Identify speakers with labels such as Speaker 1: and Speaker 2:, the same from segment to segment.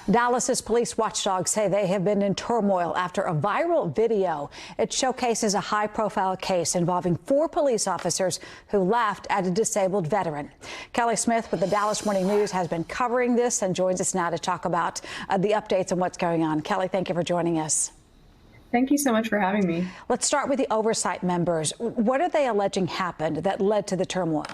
Speaker 1: Dallas's police watchdogs say they have been in turmoil after a viral video. It showcases a high-profile case involving 4 police officers who laughed at a disabled veteran. Kelli Smith with the Dallas Morning News has been covering this and joins us now to talk about the updates and what's going on. Kelli, thank you for joining us.
Speaker 2: Thank you so much for having me.
Speaker 1: Let's start with the oversight members. What are they alleging happened that led to the turmoil?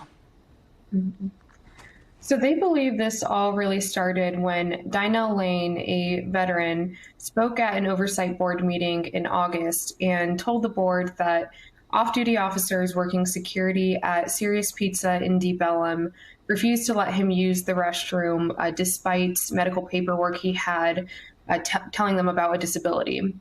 Speaker 2: So they believe this all really started when DyNell Lane, a veteran, spoke at an oversight board meeting in August and told the board that off-duty officers working security at Sirius Pizza in Deep Ellum refused to let him use the restroom despite medical paperwork he had telling them about a disability.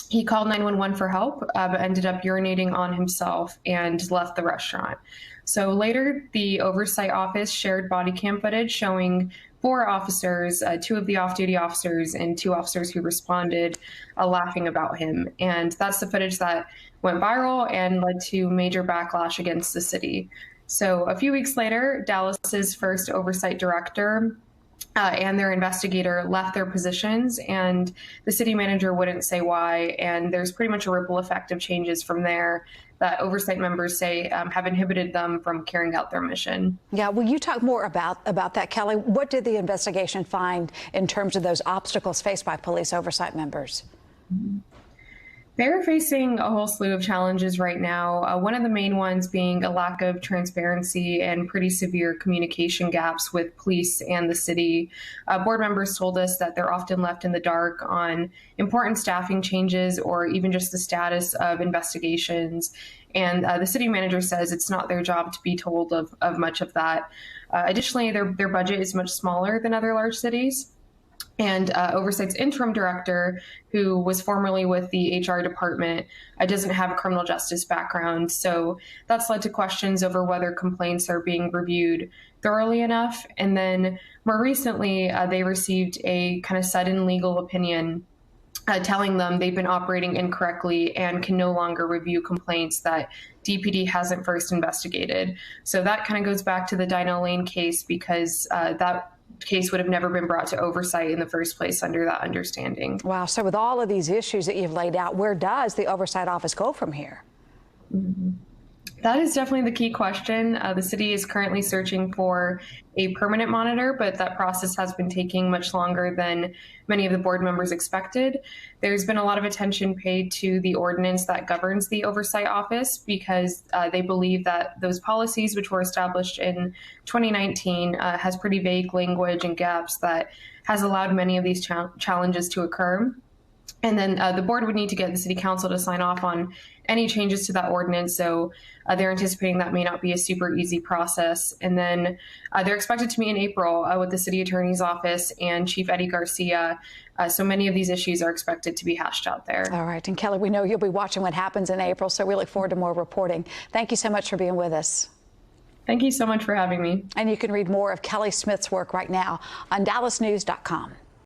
Speaker 2: He called 911 for help, but ended up urinating on himself and left the restaurant. So later, the oversight office shared body cam footage showing 4 officers, 2 of the off-duty officers and 2 officers who responded, laughing about him. And that's the footage that went viral and led to major backlash against the city. So a few weeks later, Dallas's first oversight director and their investigator left their positions, and the city manager wouldn't say why. And there's pretty much a ripple effect of changes from there that oversight members say have inhibited them from carrying out their mission.
Speaker 1: Yeah, will you talk more about that, Kelli? What did the investigation find in terms of those obstacles faced by police oversight members?
Speaker 2: They're facing a whole slew of challenges right now. One of the main ones being a lack of transparency and pretty severe communication gaps with police and the city. Board members told us that they're often left in the dark on important staffing changes or even just the status of investigations. And the city manager says it's not their job to be told of much of that. Additionally, their budget is much smaller than other large cities. And Oversight's interim director, who was formerly with the HR department, doesn't have a criminal justice background. So that's led to questions over whether complaints are being reviewed thoroughly enough. And then more recently, they received a kind of sudden legal opinion telling them they've been operating incorrectly and can no longer review complaints that DPD hasn't first investigated. So that kind of goes back to the DyNell Lane case, because that case would have never been brought to oversight in the first place under that understanding.
Speaker 1: Wow. So with all of these issues that you've laid out, where does the oversight office go from here?
Speaker 2: That is definitely the key question. The city is currently searching for a permanent monitor, but that process has been taking much longer than many of the board members expected. There's been a lot of attention paid to the ordinance that governs the oversight office, because they believe that those policies, which were established in 2019, has pretty vague language and gaps that has allowed many of these challenges to occur. And then the board would need to get the city council to sign off on any changes to that ordinance. So they're anticipating that may not be a super easy process. And then they're expected to meet in April with the city attorney's office and Chief Eddie Garcia. So many of these issues are expected to be hashed out there.
Speaker 1: All right. And Kelli, we know you'll be watching what happens in April, so we look forward to more reporting. Thank you so much for being with us.
Speaker 2: Thank you so much for having me.
Speaker 1: And you can read more of Kelli Smith's work right now on DallasNews.com.